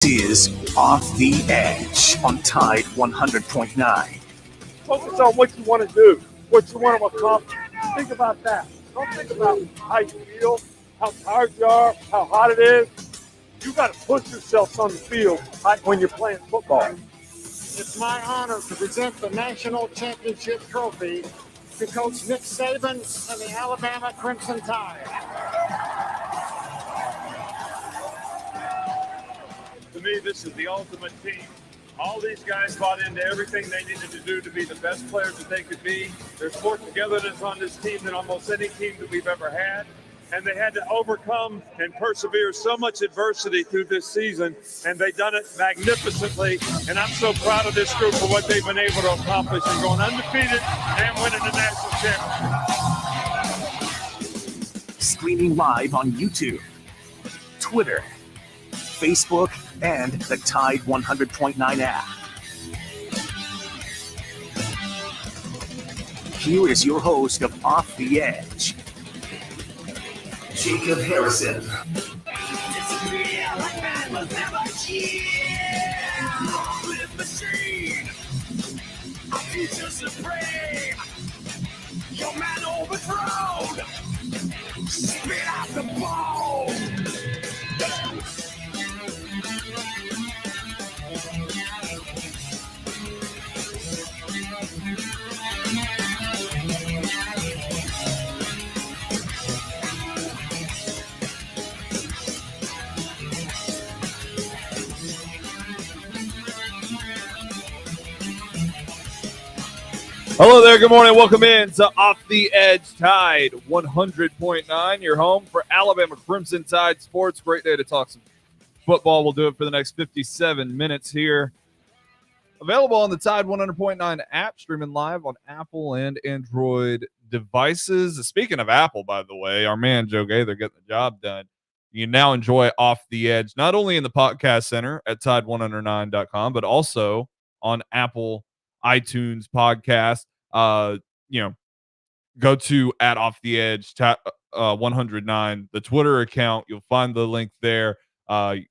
Is Off the Edge on Tide 100.9. Focus on what you want to do, what you want to accomplish. Think about that. Don't think about how you feel, how tired you are, how hot it is. You got to push yourself on the field like when you're playing football. It's my honor to present the National Championship Trophy to Coach Nick Saban and the Alabama Crimson Tide. To me, this is the ultimate team. All these guys bought into everything they needed to do to be the best players that they could be. There's more togetherness on this team than almost any team that we've ever had. And they had to overcome and persevere so much adversity through this season, and they've done it magnificently. And I'm so proud of this group for what they've been able to accomplish and going undefeated and winning the national championship. Streaming live on YouTube, Twitter, Facebook, and the Tide 100.9 app. Here is your host of Off the Edge, Jacob Harrison. Your man overthrown. Spit out the ball. Hello there, good morning. Welcome in to Off the Edge Tide 100.9, your home for Alabama Crimson Tide sports. Great day to talk some football. We'll do it for the next 57 minutes here. Available on the Tide 100.9 app, streaming live on Apple and Android devices. Speaking of Apple, by the way, our man Joe Gaither getting the job done. You can now enjoy Off the Edge, not only in the podcast center at Tide109.com, but also on Apple iTunes podcast. Go to at Off the Edge 109, the Twitter account. You'll find the link there.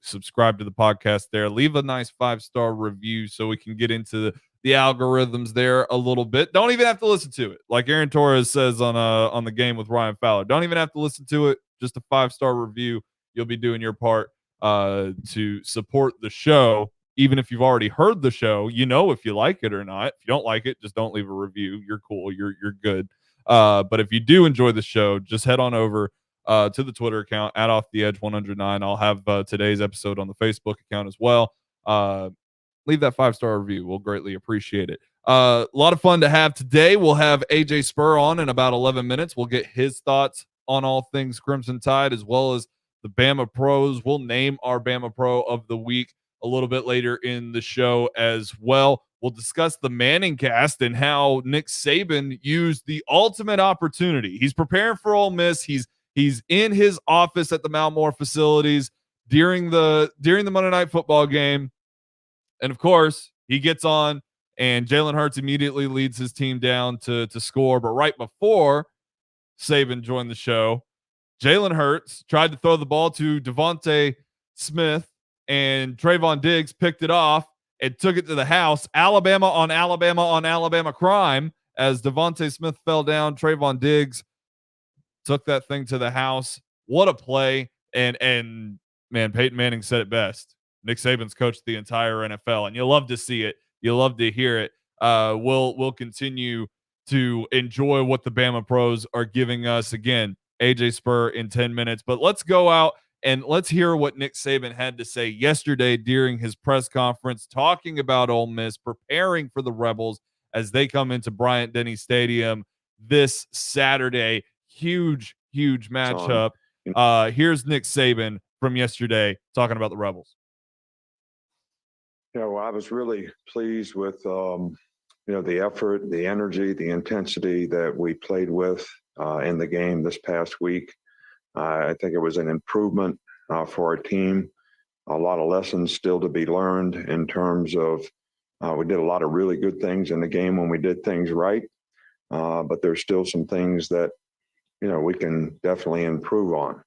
Subscribe to the podcast there. Leave a nice 5-star review so we can get into the algorithms there a little bit. Don't even have to listen to it, like Aaron Torres says on the game with Ryan Fowler. Don't even have to listen to it. Just a 5-star review. You'll be doing your part to support the show. Even if you've already heard the show, if you like it or not. If you don't like it, just don't leave a review. You're cool. You're good. But if you do enjoy the show, just head on over to the Twitter account at Off the Edge 109. I'll have today's episode on the Facebook account as well. Leave that 5-star review. We'll greatly appreciate it. A lot of fun to have today. We'll have AJ Spurr on in about 11 minutes. We'll get his thoughts on all things Crimson Tide, as well as the Bama Pros. We'll name our Bama Pro of the week a little bit later in the show as well. We'll discuss the Manning cast and how Nick Saban used the ultimate opportunity. He's preparing for Ole Miss. He's in his office at the Mount Moore facilities during the Monday Night Football game. And of course, he gets on and Jalen Hurts immediately leads his team down to score. But right before Saban joined the show, Jalen Hurts tried to throw the ball to Devontae Smith, and Trayvon Diggs picked it off and took it to the house. Alabama on Alabama crime as Devontae Smith fell down. Trayvon Diggs took that thing to the house. What a play. And man, Peyton Manning said it best. Nick Saban's coached the entire NFL, and you'll love to see it. You'll love to hear it. We'll continue to enjoy what the Bama Pros are giving us. Again, AJ Spurr in 10 minutes. But let's go out and let's hear what Nick Saban had to say yesterday during his press conference, talking about Ole Miss, preparing for the Rebels as they come into Bryant-Denny Stadium this Saturday. Huge matchup. Here's Nick Saban from yesterday talking about the Rebels. Yeah, well, I was really pleased with, the effort, the energy, the intensity that we played with in the game this past week. I think it was an improvement for our team. A lot of lessons still to be learned in terms of we did a lot of really good things in the game when we did things right. But there's still some things that, we can definitely improve on.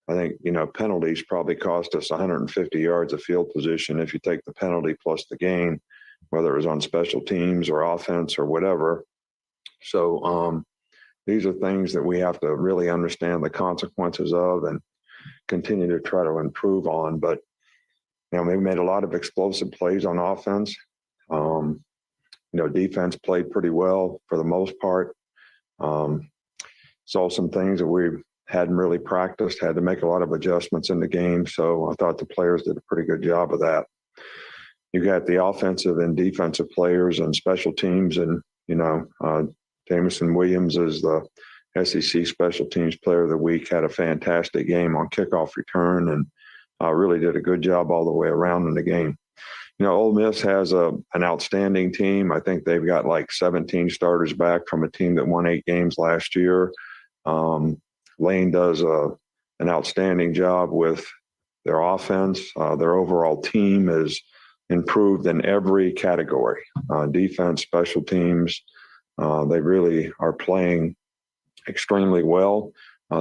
I think, penalties probably cost us 150 yards of field position if you take the penalty plus the gain, whether it was on special teams or offense or whatever. So these are things that we have to really understand the consequences of and continue to try to improve on. But, we made a lot of explosive plays on offense. Defense played pretty well for the most part. Saw some things that we hadn't really practiced, had to make a lot of adjustments in the game. So I thought the players did a pretty good job of that. You got the offensive and defensive players and special teams, and, Jamison Williams is the SEC Special Teams Player of the Week, had a fantastic game on kickoff return and really did a good job all the way around in the game. Ole Miss has an outstanding team. I think they've got like 17 starters back from a team that won 8 games last year. Lane does an outstanding job with their offense. Their overall team is improved in every category, defense, special teams. They really are playing extremely well.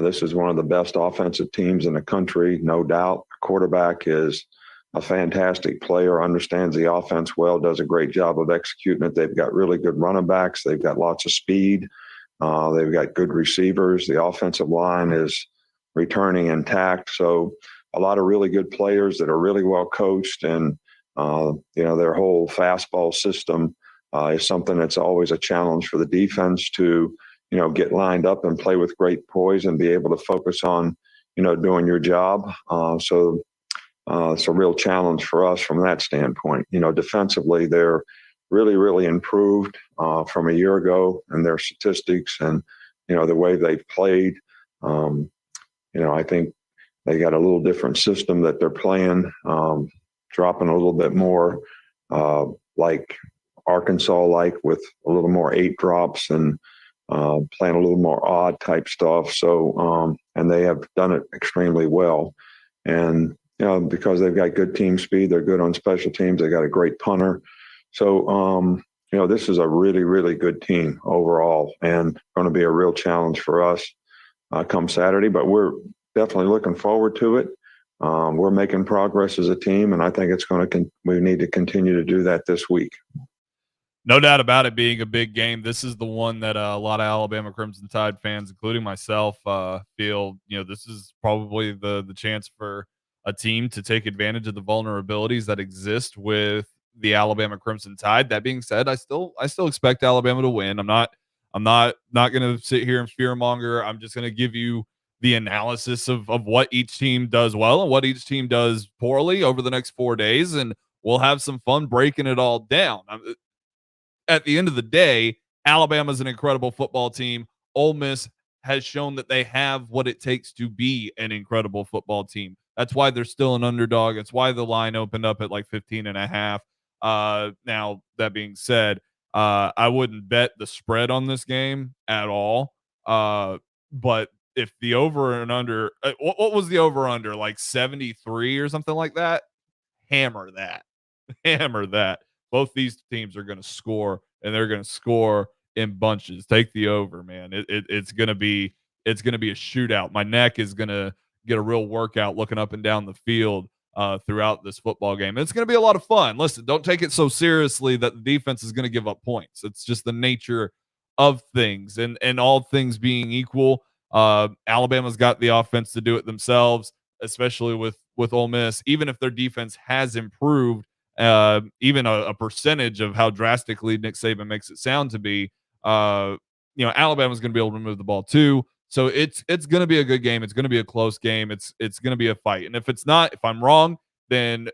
This is one of the best offensive teams in the country, no doubt. The quarterback is a fantastic player, understands the offense well, does a great job of executing it. They've got really good running backs. They've got lots of speed. They've got good receivers. The offensive line is returning intact. So a lot of really good players that are really well coached, and their whole fastball system is something that's always a challenge for the defense to, get lined up and play with great poise and be able to focus on, doing your job. So it's a real challenge for us from that standpoint. Defensively, they're really, really improved from a year ago in their statistics and, the way they've played. I think they got a little different system that they're playing, dropping a little bit more like Arkansas, with a little more 8 drops and playing a little more odd type stuff. So, and they have done it extremely well. And, because they've got good team speed, they're good on special teams. They got a great punter. So, this is a really, really good team overall and going to be a real challenge for us come Saturday, but we're definitely looking forward to it. We're making progress as a team, and I think we need to continue to do that this week. No doubt about it being a big game. This is the one that a lot of Alabama Crimson Tide fans, including myself, feel, this is probably the chance for a team to take advantage of the vulnerabilities that exist with the Alabama Crimson Tide. That being said, I still expect Alabama to win. I'm not going to sit here and fearmonger. I'm just going to give you the analysis of what each team does well and what each team does poorly over the next 4 days, and we'll have some fun breaking it all down. At the end of the day, Alabama's an incredible football team. Ole Miss has shown that they have what it takes to be an incredible football team. That's why they're still an underdog. It's why the line opened up at like 15.5. Now, that being said, I wouldn't bet the spread on this game at all. But if the over and under, what was the over under? Like 73 or something like that? Hammer that. Hammer that. Both these teams are going to score, and they're going to score in bunches. Take the over, man. It's going to be a shootout. My neck is going to get a real workout looking up and down the field throughout this football game. It's going to be a lot of fun. Listen, don't take it so seriously that the defense is going to give up points. It's just the nature of things, and all things being equal, Alabama's got the offense to do it themselves, especially with Ole Miss. Even if their defense has improved, even a percentage of how drastically Nick Saban makes it sound to be, Alabama's going to be able to move the ball too. So it's going to be a good game. It's going to be a close game. It's going to be a fight. And if I'm wrong, then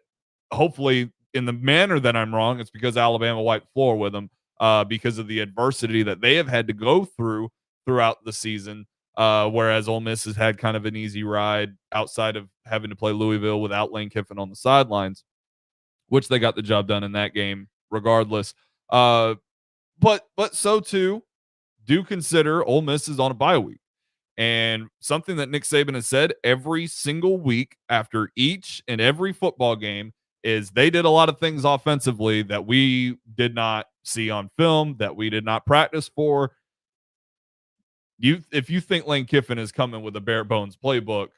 hopefully in the manner that I'm wrong, it's because Alabama wiped floor with them because of the adversity that they have had to go throughout the season. Whereas Ole Miss has had kind of an easy ride outside of having to play Louisville without Lane Kiffin on the sidelines, which they got the job done in that game regardless. But so too, do consider Ole Miss is on a bye week. And something that Nick Saban has said every single week after each and every football game is they did a lot of things offensively that we did not see on film, that we did not practice for. If you think Lane Kiffin is coming with a bare bones playbook,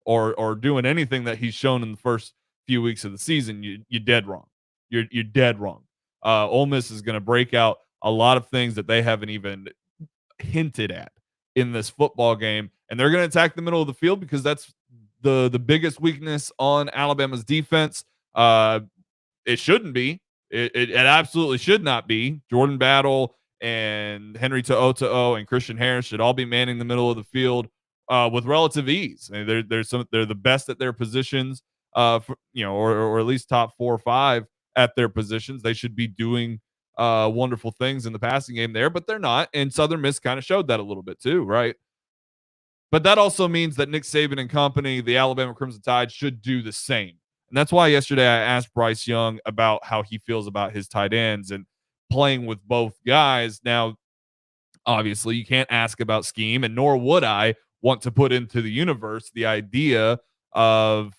or doing anything that he's shown in the first few weeks of the season, you're dead wrong. You're dead wrong. Ole Miss is going to break out a lot of things that they haven't even hinted at in this football game, and they're going to attack the middle of the field because that's the biggest weakness on Alabama's defense. It shouldn't be. It absolutely should not be. Jordan Battle and Henry To'o and Christian Harris should all be manning the middle of the field with relative ease. I mean, they're the best at their positions, or at least top 4 or 5 at their positions. They should be doing wonderful things in the passing game there, but they're not. And Southern Miss kind of showed that a little bit too, right? But that also means that Nick Saban and company, the Alabama Crimson Tide, should do the same. And that's why yesterday I asked Bryce Young about how he feels about his tight ends and playing with both guys. Now, obviously, you can't ask about scheme, and nor would I want to put into the universe the idea of,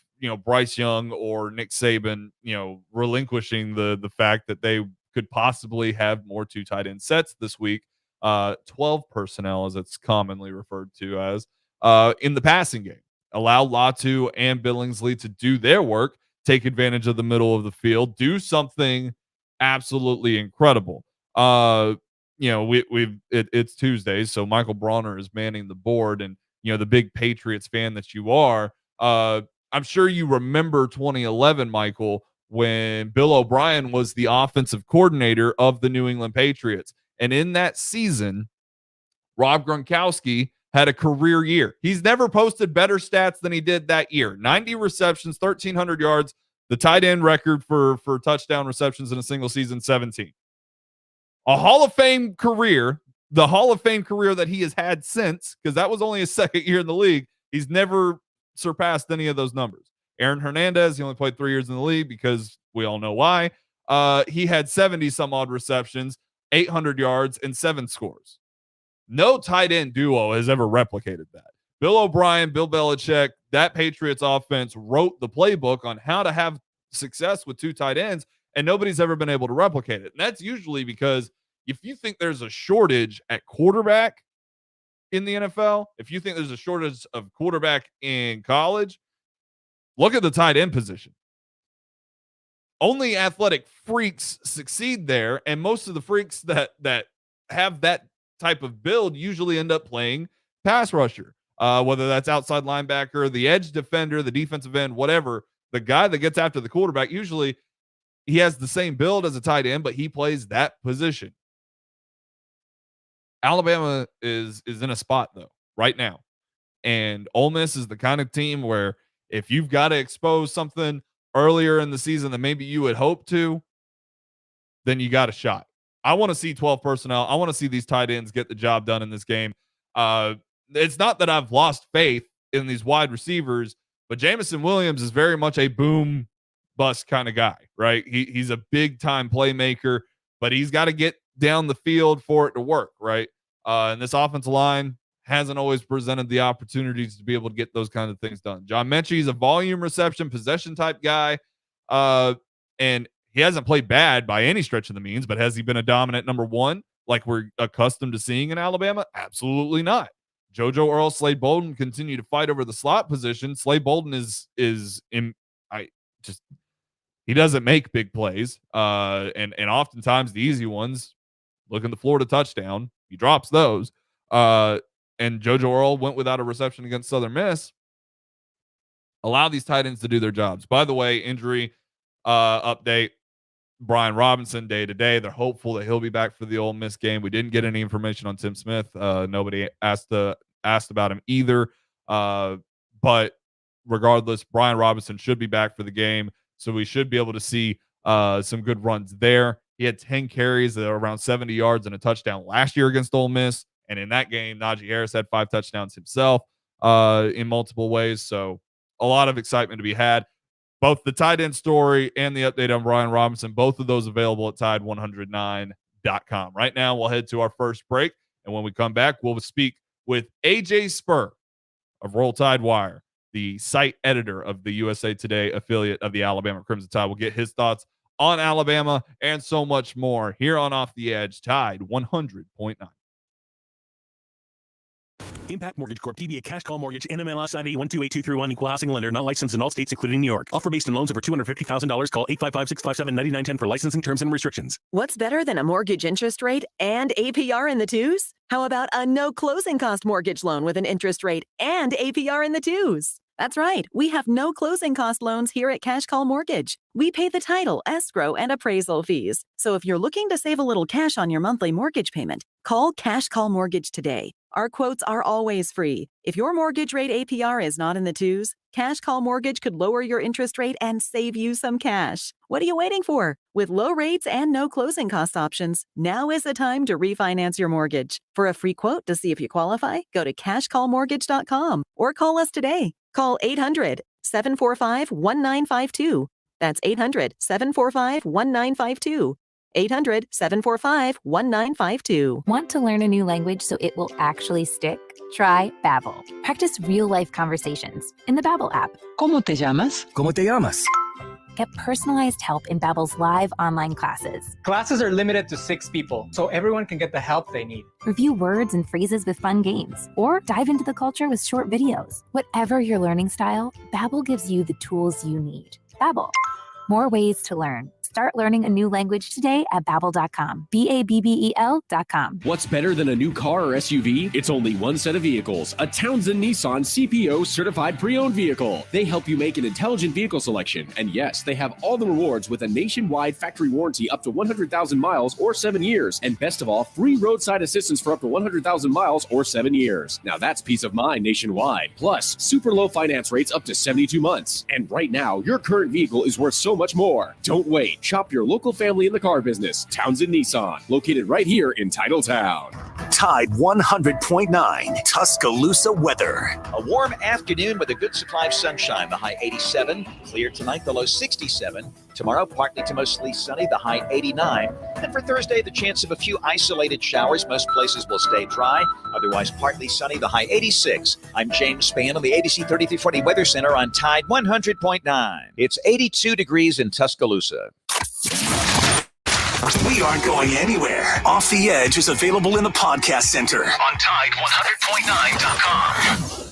Bryce Young or Nick Saban, relinquishing the fact that they could possibly have more 2 tight end sets this week, 12 personnel, as it's commonly referred to as, in the passing game. Allow Latu and Billingsley to do their work, take advantage of the middle of the field, do something absolutely incredible. It's Tuesday, so Michael Bronner is manning the board, and the big Patriots fan that you are, I'm sure you remember 2011, Michael, when Bill O'Brien was the offensive coordinator of the New England Patriots, and in that season, Rob Gronkowski had a career year. He's never posted better stats than he did that year. 90 receptions, 1,300 yards, the tight end record for touchdown receptions in a single season, 17. A Hall of Fame career, the Hall of Fame career that he has had since, because that was only his second year in the league, he's never surpassed any of those numbers. Aaron Hernandez, he only played 3 years in the league because we all know why. He had 70-some-odd receptions, 800 yards, and 7 scores. No tight end duo has ever replicated that. Bill O'Brien, Bill Belichick, that Patriots offense wrote the playbook on how to have success with 2 tight ends, and nobody's ever been able to replicate it. And that's usually because if you think there's a shortage at quarterback in the NFL, if you think there's a shortage of quarterback in college, look at the tight end position. Only athletic freaks succeed there, and most of the freaks that have that type of build usually end up playing pass rusher, whether that's outside linebacker, the edge defender, the defensive end, whatever. The guy that gets after the quarterback, usually he has the same build as a tight end, but he plays that position. Alabama is in a spot, though, right now. And Ole Miss is the kind of team where if you've got to expose something earlier in the season than maybe you would hope to, then you got a shot. I want to see 12 personnel. I want to see these tight ends get the job done in this game. It's not that I've lost faith in these wide receivers, but Jamison Williams is very much a boom bust kind of guy, right? He's a big time playmaker, but he's got to get down the field for it to work, right? And this offensive line hasn't always presented the opportunities to be able to get those kinds of things done. John Mechie, he's a volume reception, possession type guy. And he hasn't played bad by any stretch of the means, but has he been a dominant number 1 like we're accustomed to seeing in Alabama? Absolutely not. JoJo Earl, Slade Bolden continue to fight over the slot position. Slade Bolden he doesn't make big plays. And oftentimes the easy ones, look in the Florida touchdown, he drops those. And JoJo Earl went without a reception against Southern Miss. Allow these tight ends to do their jobs. By the way, injury update, Brian Robinson day to day. They're hopeful that he'll be back for the Ole Miss game. We didn't get any information on Tim Smith. Nobody asked about him either. But regardless, Brian Robinson should be back for the game. So we should be able to see some good runs there. He had 10 carries that are around 70 yards and a touchdown last year against Ole Miss. And in that game, Najee Harris had 5 touchdowns himself in multiple ways. So a lot of excitement to be had. Both the tight end story and the update on Brian Robinson, both of those available at Tide109.com. Right now, we'll head to our first break. And when we come back, we'll speak with AJ Spurr of Roll Tide Wire, the site editor of the USA Today affiliate of the Alabama Crimson Tide. We'll get his thoughts on Alabama and so much more here on Off the Edge, Tide 100.9. Impact Mortgage Corp. DBA Cash Call Mortgage. NMLS ID 128231. Equal housing lender. Not licensed in all states, including New York. Offer based on loans over $250,000. Call 855-657-9910 for licensing terms and restrictions. What's better than a mortgage interest rate and APR in the twos? How about a no closing cost mortgage loan with an interest rate and APR in the twos? That's right. We have no closing cost loans here at Cash Call Mortgage. We pay the title, escrow, and appraisal fees. So if you're looking to save a little cash on your monthly mortgage payment, call Cash Call Mortgage today. Our quotes are always free. If your mortgage rate APR is not in the twos, Cash Call Mortgage could lower your interest rate and save you some cash. What are you waiting for? With low rates and no closing cost options, now is the time to refinance your mortgage. For a free quote to see if you qualify, go to cashcallmortgage.com or call us today. Call 800-745-1952. That's 800-745-1952. 800-745-1952. Want to learn a new language so it will actually stick? Try Babbel. Practice real-life conversations in the Babbel app. ¿Cómo te llamas? ¿Cómo te llamas? Get personalized help in Babbel's live online classes. Classes are limited to 6 people, so everyone can get the help they need. Review words and phrases with fun games, or dive into the culture with short videos. Whatever your learning style, Babbel gives you the tools you need. Babbel. More ways to learn. Start learning a new language today at Babbel.com. Babbel.com. What's better than a new car or SUV? It's only one set of vehicles, a Townsend Nissan CPO certified pre-owned vehicle. They help you make an intelligent vehicle selection. And yes, they have all the rewards with a nationwide factory warranty up to 100,000 miles or 7 years. And best of all, free roadside assistance for up to 100,000 miles or 7 years. Now that's peace of mind nationwide. Plus, super low finance rates up to 72 months. And right now, your current vehicle is worth so much more. Don't wait. Shop your local family in the car business, Townsend Nissan, located right here in Titletown. Tide 100.9 Tuscaloosa weather. A warm afternoon with a good supply of sunshine. The high 87. Clear tonight, the low 67. Tomorrow, partly to mostly sunny, the high 89. And for Thursday, the chance of a few isolated showers. Most places will stay dry. Otherwise, partly sunny, the high 86. I'm James Spann on the ABC 3340 Weather Center on Tide 100.9. It's 82 degrees in Tuscaloosa. We aren't going anywhere. Off the Edge is available in the podcast center on Tide100.9.com.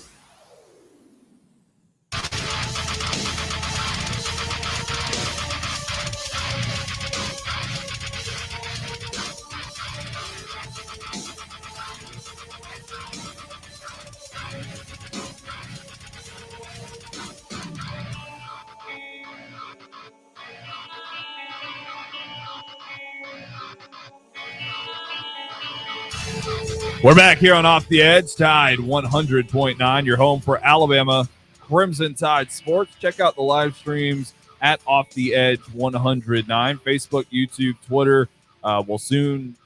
We're back here on Off the Edge, Tide 100.9, your home for Alabama Crimson Tide Sports. Check out the live streams at Off the Edge 109, Facebook, YouTube, Twitter. We'll soon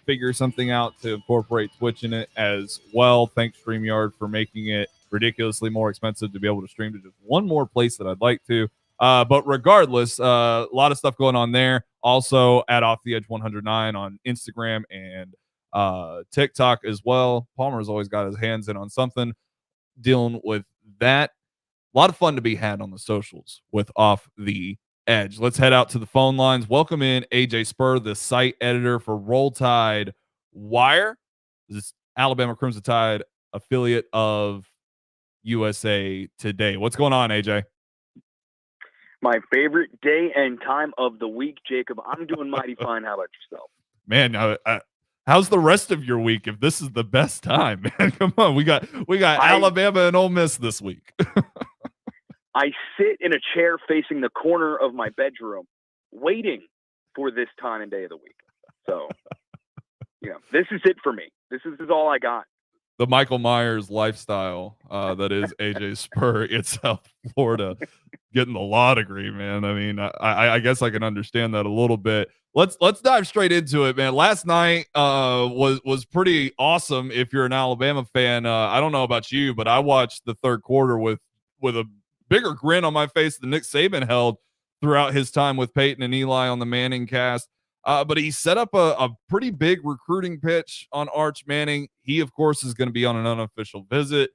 figure something out to incorporate Twitch in it as well. Thanks, StreamYard, for making it ridiculously more expensive to be able to stream to just one more place that I'd like to. But regardless, a lot of stuff going on there. Also at Off the Edge 109 on Instagram and TikTok as well. Palmer's always got his hands in on something dealing with that. A lot of fun to be had on the socials with Off the Edge. Let's head out to the phone lines. Welcome in AJ Spurr, the site editor for Roll Tide Wire. This is Alabama Crimson Tide affiliate of USA Today. What's going on, AJ? My favorite day and time of the week, Jacob. I'm doing mighty fine. How about yourself? Man, how's the rest of your week if this is the best time, man? Come on. We got Alabama and Ole Miss this week. I sit in a chair facing the corner of my bedroom waiting for this time and day of the week. So, this is it for me. This is all I got. The Michael Myers lifestyle that is AJ Spurr in South Florida, getting the law degree, man. I mean, I guess I can understand that a little bit. Let's dive straight into it, man. Last night was pretty awesome. If you're an Alabama fan, I don't know about you, but I watched the third quarter with a bigger grin on my face than Nick Saban held throughout his time with Peyton and Eli on the Manning cast. But he set up a pretty big recruiting pitch on Arch Manning. He, of course, is going to be on an unofficial visit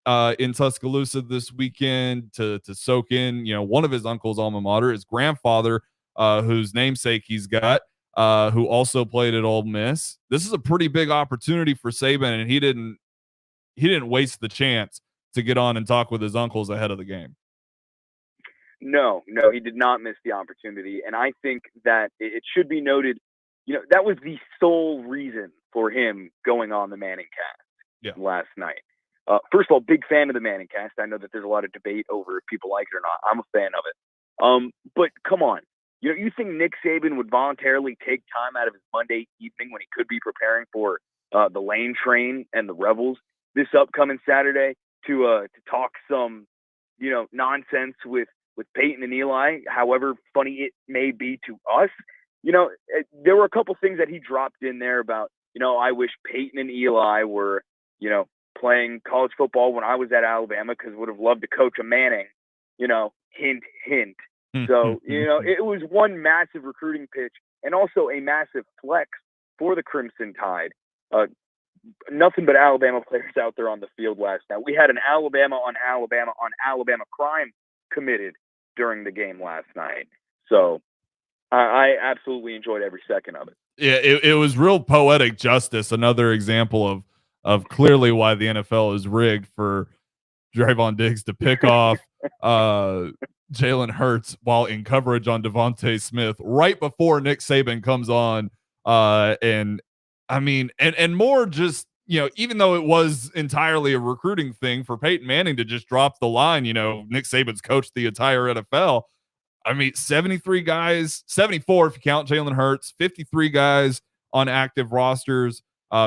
in Tuscaloosa this weekend to soak in, one of his uncle's alma mater, his grandfather, whose namesake he's got, who also played at Ole Miss. This is a pretty big opportunity for Saban, and he didn't waste the chance to get on and talk with his uncles ahead of the game. No, he did not miss the opportunity. And I think that it should be noted, that was the sole reason for him going on the Manning cast last night. First of all, big fan of the Manning cast. I know that there's a lot of debate over if people like it or not. I'm a fan of it. But come on. You think Nick Saban would voluntarily take time out of his Monday evening when he could be preparing for the Lane Train and the Rebels this upcoming Saturday to talk some, nonsense with Peyton and Eli, however funny it may be to us? There were a couple things that he dropped in there about, I wish Peyton and Eli were, playing college football when I was at Alabama because would have loved to coach a Manning, hint, hint. So, it was one massive recruiting pitch and also a massive flex for the Crimson Tide. Nothing but Alabama players out there on the field last night. We had an Alabama on Alabama crime committed during the game last night. So I absolutely enjoyed every second of it. Yeah, it was real poetic justice. Another example of clearly why the NFL is rigged for Trayvon Diggs to pick off Jalen Hurts while in coverage on Devontae Smith right before Nick Saban comes on. And I mean, and more just, even though it was entirely a recruiting thing for Peyton Manning to just drop the line, Nick Saban's coached the entire NFL. I mean, 73 guys, 74 if you count Jalen Hurts, 53 guys on active rosters,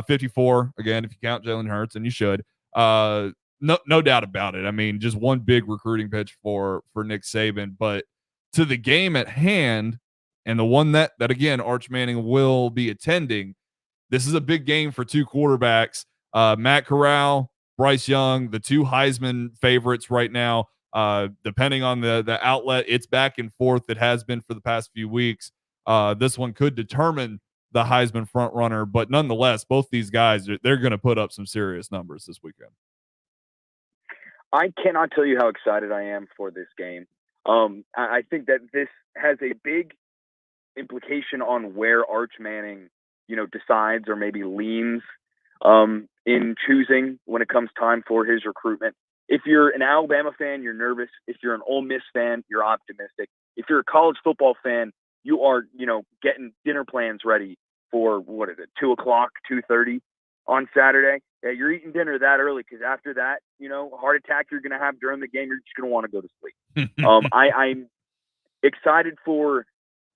54 again if you count Jalen Hurts, and you should. No doubt about it. I mean, just one big recruiting pitch for Nick Saban. But to the game at hand, and the one that again Arch Manning will be attending, this is a big game for two quarterbacks. Matt Corral, Bryce Young, the two Heisman favorites right now. Depending on the outlet, it's back and forth. It has been for the past few weeks. This one could determine the Heisman front runner, but nonetheless, both these guys, they're going to put up some serious numbers this weekend. I cannot tell you how excited I am for this game. I think that this has a big implication on where Arch Manning, decides or maybe leans in choosing when it comes time for his recruitment. If you're an Alabama fan, you're nervous. If you're an Ole Miss fan, you're optimistic. If you're a college football fan, you are, getting dinner plans ready for, 2:00, 2:30 on Saturday. Yeah, you're eating dinner that early because after that, heart attack you're going to have during the game, you're just going to want to go to sleep. I'm excited for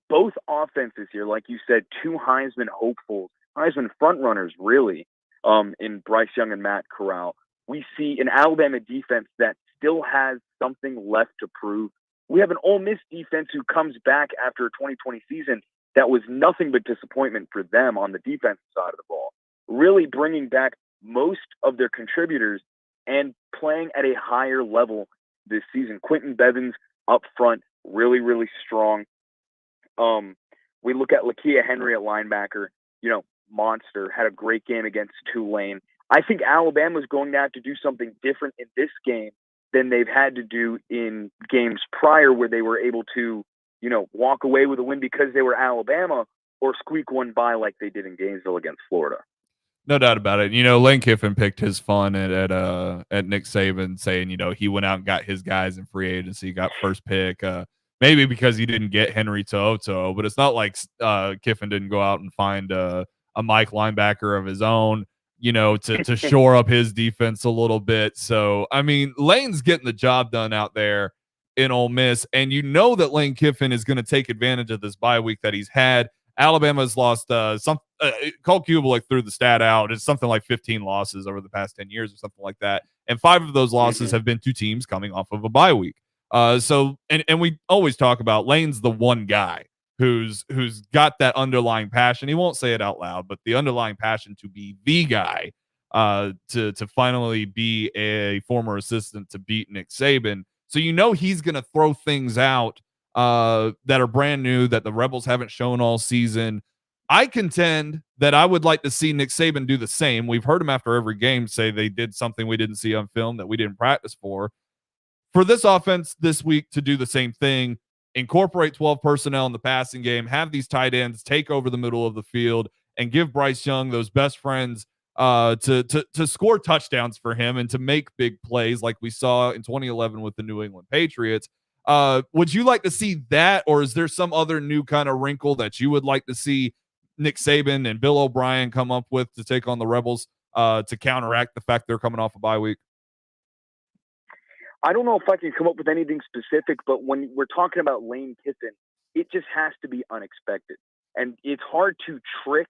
both offenses here. Like you said, two Heisman hopefuls, Heisman frontrunners, really, in Bryce Young and Matt Corral. We see an Alabama defense that still has something left to prove. We have an Ole Miss defense who comes back after a 2020 season that was nothing but disappointment for them on the defensive side of the ball, really bringing back most of their contributors and playing at a higher level this season. Quentin Bevins up front, really, really strong. We look at Lakia Henry at linebacker, monster, had a great game against Tulane. I think Alabama's going to have to do something different in this game than they've had to do in games prior where they were able to, walk away with a win because they were Alabama or squeak one by like they did in Gainesville against Florida. No doubt about it. Lane Kiffin picked his fun at Nick Saban, saying, he went out and got his guys in free agency, got first pick, maybe because he didn't get Henry To'oTo'o, but it's not like Kiffin didn't go out and find a Mike linebacker of his own, to shore up his defense a little bit. So, I mean, Lane's getting the job done out there in Ole Miss, and that Lane Kiffin is going to take advantage of this bye week that he's had. Alabama's lost Cole Kubalik threw the stat out. It's something like 15 losses over the past 10 years or something like that. And 5 of those losses have been to teams coming off of a bye week. So we always talk about Lane's the one guy who's got that underlying passion. He won't say it out loud, but the underlying passion to be the guy, to finally be a former assistant to beat Nick Saban. So he's going to throw things out that are brand new that the Rebels haven't shown all season. I contend that I would like to see Nick Saban do the same. We've heard him after every game say they did something we didn't see on film that we didn't practice for. For this offense this week to do the same thing, incorporate 12 personnel in the passing game, have these tight ends take over the middle of the field, and give Bryce Young those best friends to score touchdowns for him and to make big plays like we saw in 2011 with the New England Patriots. Would you like to see that, or is there some other new kind of wrinkle that you would like to see Nick Saban and Bill O'Brien come up with to take on the Rebels to counteract the fact they're coming off a bye week? I don't know if I can come up with anything specific, but when we're talking about Lane Kiffin, it just has to be unexpected. And it's hard to trick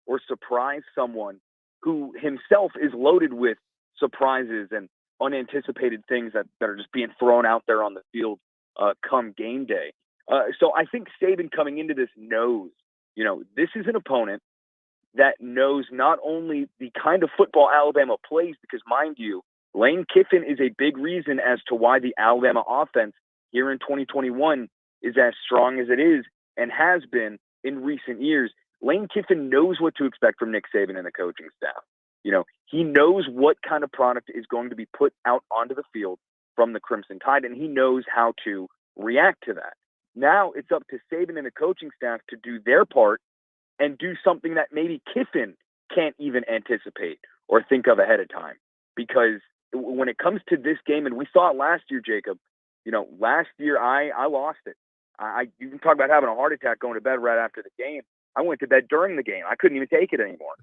or surprise someone who himself is loaded with surprises and unanticipated things that are just being thrown out there on the field come game day. So I think Saban coming into this knows, this is an opponent that knows not only the kind of football Alabama plays, because mind you, Lane Kiffin is a big reason as to why the Alabama offense here in 2021 is as strong as it is and has been in recent years. Lane Kiffin knows what to expect from Nick Saban and the coaching staff. He knows what kind of product is going to be put out onto the field from the Crimson Tide, and he knows how to react to that. Now it's up to Saban and the coaching staff to do their part and do something that maybe Kiffin can't even anticipate or think of ahead of time. Because when it comes to this game, and we saw it last year, Jacob, last year I lost it. You can talk about having a heart attack going to bed right after the game. I went to bed during the game. I couldn't even take it anymore.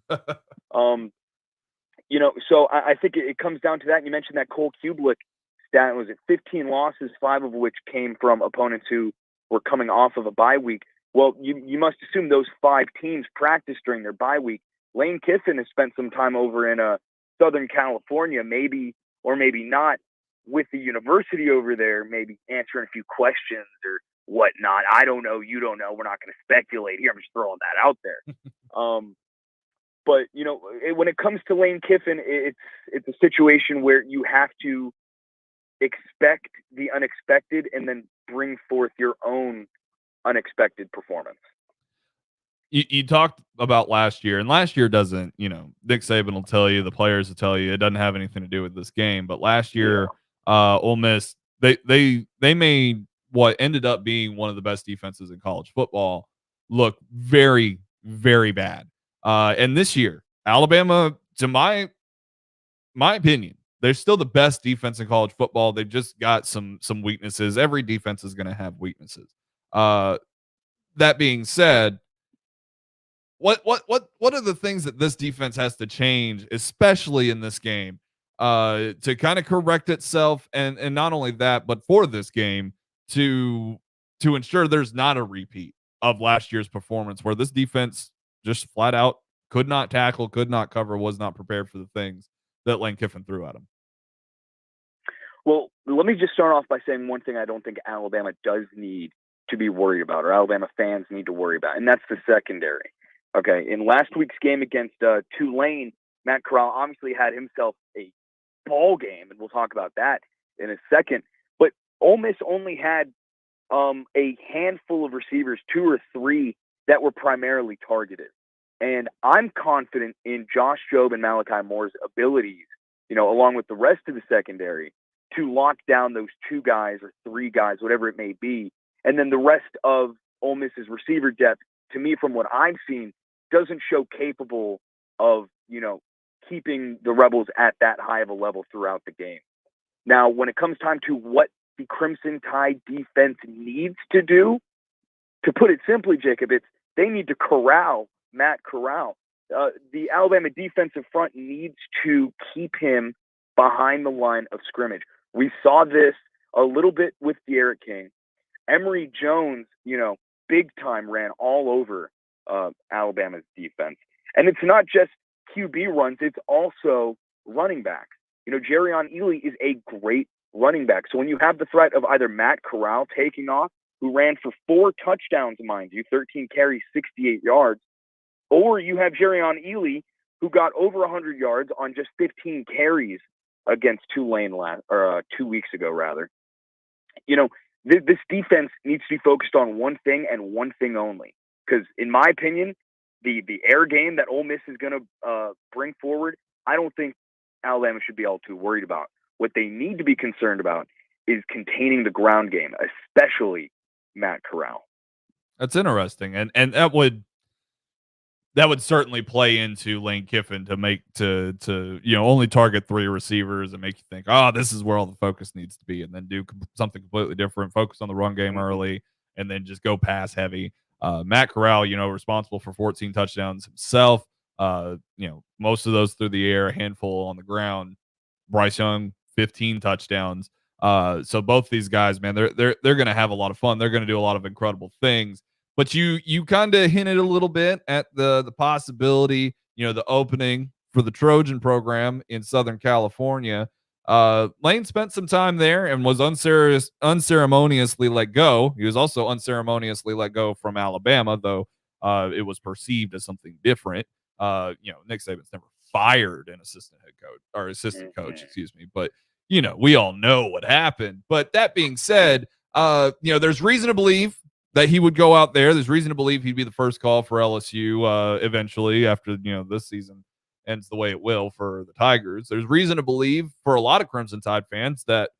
So I think it comes down to that. And you mentioned that Cole Kublik stat. Was it 15 losses, 5 of which came from opponents who were coming off of a bye week? Well, you must assume those 5 teams practiced during their bye week. Lane Kiffin has spent some time over in Southern California, maybe or maybe not, with the university over there, maybe answering a few questions or whatnot. I don't know. You don't know. We're not going to speculate here. I'm just throwing that out there. But, when it comes to Lane Kiffin, it's a situation where you have to expect the unexpected and then bring forth your own unexpected performance. You talked about last year, and last year doesn't, Nick Saban will tell you, the players will tell you, it doesn't have anything to do with this game. But last year, Ole Miss, they made what ended up being one of the best defenses in college football look very, very bad. And this year, Alabama, to my opinion, they're still the best defense in college football. They've just got some weaknesses. Every defense is going to have weaknesses. That being said, what are the things that this defense has to change, especially in this game, to kind of correct itself, and not only that, but for this game to ensure there's not a repeat of last year's performance where this defense just flat out could not tackle, could not cover, was not prepared for the things that Lane Kiffin threw at him? Well, let me just start off by saying one thing I don't think Alabama does need to be worried about, or Alabama fans need to worry about, and that's the secondary. Okay, in last week's game against Tulane, Matt Corral obviously had himself a ball game, and we'll talk about that in a second. But Ole Miss only had a handful of receivers, 2 or 3, that were primarily targeted. And I'm confident in Josh Jobe and Malachi Moore's abilities, along with the rest of the secondary, to lock down those 2 guys or 3 guys, whatever it may be. And then the rest of Ole Miss's receiver depth, to me, from what I've seen, doesn't show capable of, keeping the Rebels at that high of a level throughout the game. Now, when it comes time to what the Crimson Tide defense needs to do, to put it simply, Jacob, it's they need to corral Matt Corral. The Alabama defensive front needs to keep him behind the line of scrimmage. We saw this a little bit with De'Aaron King. Emory Jones, big time ran all over Alabama's defense. And it's not just QB runs, it's also running backs. Jerrion Ely is a great running back. So when you have the threat of either Matt Corral taking off, who ran for 4 touchdowns, mind you, 13 carries, 68 yards, or you have Jerrion Ely, who got over 100 yards on just 15 carries against Tulane 2 weeks ago, rather. This defense needs to be focused on one thing and one thing only. Because in my opinion, the air game that Ole Miss is going to bring forward, I don't think Alabama should be all too worried about. What they need to be concerned about is containing the ground game, especially Matt Corral. That's interesting. And that would that would certainly play into Lane Kiffin to make to only target 3 receivers and make you think, oh, this is where all the focus needs to be, and then do something completely different, focus on the run game early, and then just go pass heavy. Matt Corral, responsible for 14 touchdowns himself. Most of those through the air, a handful on the ground. Bryce Young, 15 touchdowns. So both these guys, man, they're going to have a lot of fun. They're going to do a lot of incredible things. But you kind of hinted a little bit at the possibility, the opening for the Trojan program in Southern California. Lane spent some time there and was unceremoniously let go. He was also unceremoniously let go from Alabama, though it was perceived as something different. Nick Saban's never fired an assistant coach, excuse me. But, we all know what happened. But that being said, there's reason to believe that he would go out there. There's reason to believe he'd be the first call for LSU eventually after, this season ends the way it will for the Tigers. There's reason to believe for a lot of Crimson Tide fans that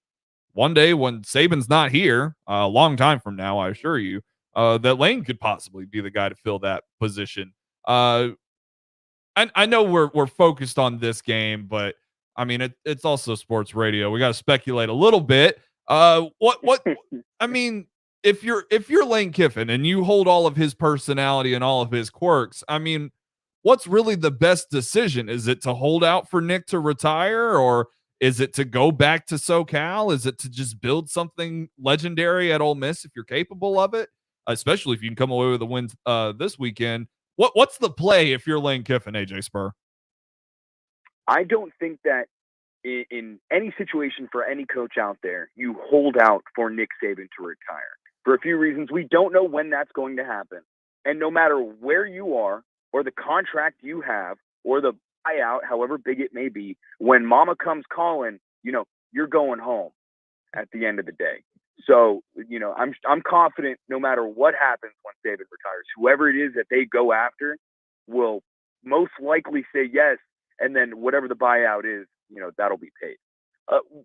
one day when Saban's not here, a long time from now, I assure you, that Lane could possibly be the guy to fill that position. I know we're focused on this game, but I mean, it's also sports radio. We got to speculate a little bit. What I mean, if you're Lane Kiffin and you hold all of his personality and all of his quirks, I mean, what's really the best decision? Is it to hold out for Nick to retire, or is it to go back to SoCal? Is it to just build something legendary at Ole Miss if you're capable of it? Especially if you can come away with a win this weekend. What's the play if you're Lane Kiffin, AJ Spurr? I don't think that in any situation for any coach out there, you hold out for Nick Saban to retire. For a few reasons, we don't know when that's going to happen. And no matter where you are or the contract you have or the buyout, however big it may be, when mama comes calling, you're going home at the end of the day. So, I'm confident no matter what happens when Saban retires, whoever it is that they go after will most likely say yes. And then whatever the buyout is, that'll be paid.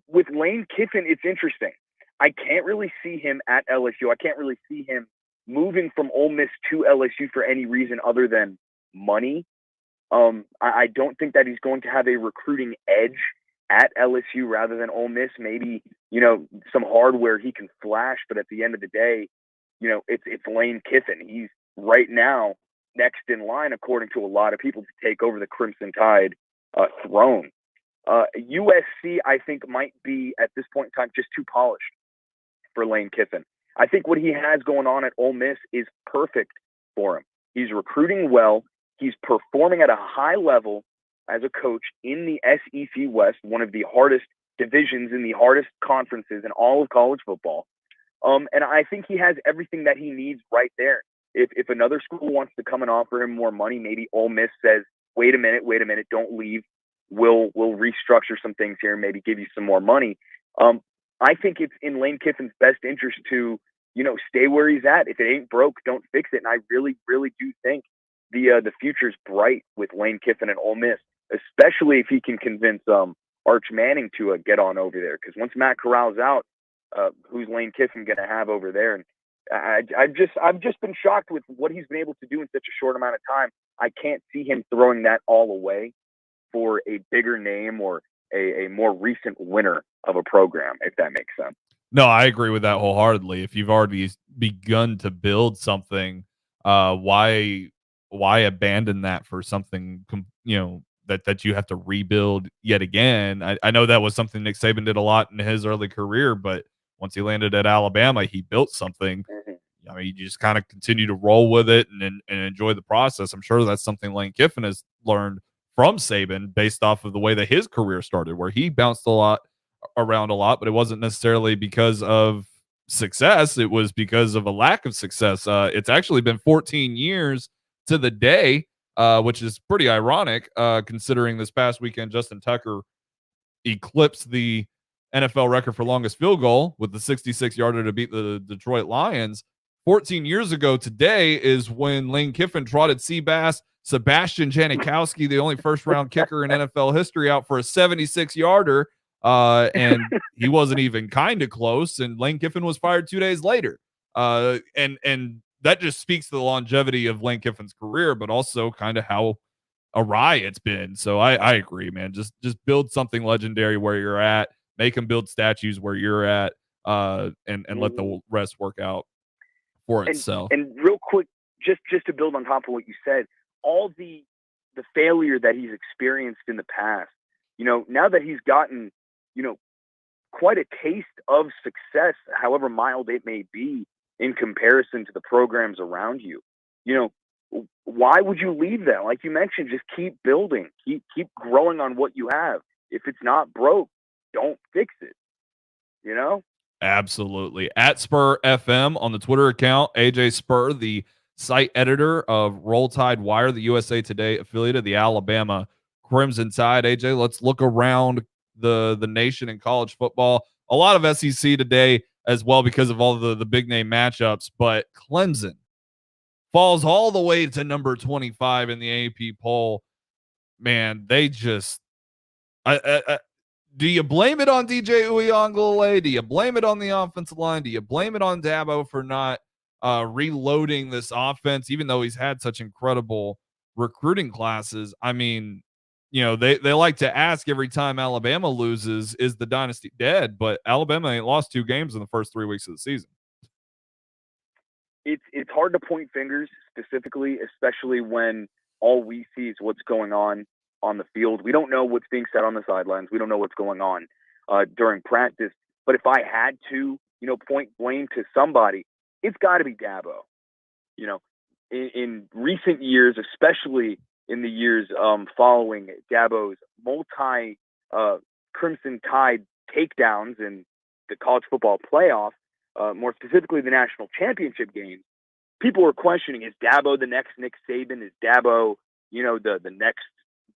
With Lane Kiffin, it's interesting. I can't really see him at LSU. I can't really see him moving from Ole Miss to LSU for any reason other than money. I don't think that he's going to have a recruiting edge at LSU rather than Ole Miss. Maybe, some hardware he can flash, but at the end of the day, it's Lane Kiffin. He's right now next in line, according to a lot of people, to take over the Crimson Tide throne. USC, I think, might be at this point in time just too polished for Lane Kiffin. I think what he has going on at Ole Miss is perfect for him. He's recruiting well. He's performing at a high level as a coach in the SEC West, one of the hardest divisions in the hardest conferences in all of college football. And I think he has everything that he needs right there. If another school wants to come and offer him more money, maybe Ole Miss says, wait a minute, don't leave. We'll restructure some things here and maybe give you some more money. I think it's in Lane Kiffin's best interest to, stay where he's at. If it ain't broke, don't fix it. And I really, really do think the future's bright with Lane Kiffin and Ole Miss, especially if he can convince Arch Manning to get on over there. Because once Matt Corral's out, who's Lane Kiffin going to have over there? And I've just been shocked with what he's been able to do in such a short amount of time. I can't see him throwing that all away for a bigger name or a more recent winner of a program, if that makes sense. No, I agree with that wholeheartedly. If you've already begun to build something, why abandon that for something, that you have to rebuild yet again? I know that was something Nick Saban did a lot in his early career, but once he landed at Alabama, he built something. I mean, you just kind of continue to roll with it and enjoy the process. I'm sure that's something Lane Kiffin has learned from Saban based off of the way that his career started, where he bounced around a lot, but it wasn't necessarily because of success. It was because of a lack of success. It's actually been 14 years to the day, which is pretty ironic, considering this past weekend, Justin Tucker eclipsed the NFL record for longest field goal with the 66-yarder to beat the Detroit Lions. 14 years ago today is when Lane Kiffin trotted Seabass, Sebastian Janikowski, the only first-round kicker in NFL history, out for a 76-yarder, and he wasn't even kind of close, and Lane Kiffin was fired 2 days later. And that just speaks to the longevity of Lane Kiffin's career, but also kind of how awry it's been. So I agree, man. Just build something legendary where you're at. Make them build statues where you're at, and let the rest work out for itself. And real quick, just to build on top of what you said, all the failure that he's experienced in the past, now that he's gotten, quite a taste of success, however mild it may be in comparison to the programs around you, why would you leave that? Like you mentioned, just keep building, keep growing on what you have. If it's not broke, don't fix it, Absolutely. At Spur FM on the Twitter account, AJ Spurr, the site editor of Roll Tide Wire, the USA Today affiliate of the Alabama Crimson Tide. AJ, let's look around the nation in college football. A lot of SEC today as well because of all the big name matchups, but Clemson falls all the way to number 25 in the AP poll. Man, they just do you blame it on DJ Uiagalelei? Do you blame it on the offensive line? Do you blame it on Dabo for not reloading this offense, even though he's had such incredible recruiting classes? I mean, they like to ask every time Alabama loses, is the dynasty dead? But Alabama ain't lost 2 games in the first 3 weeks of the season. It's hard to point fingers specifically, especially when all we see is what's going on the field. We don't know what's being said on the sidelines. We don't know what's going on during practice. But if I had to, point blame to somebody, it's got to be Dabo. In recent years, especially in the years following Dabo's multi Crimson Tide takedowns in the college football playoff, more specifically the national championship game, people were questioning, is Dabo the next Nick Saban? Is Dabo, the next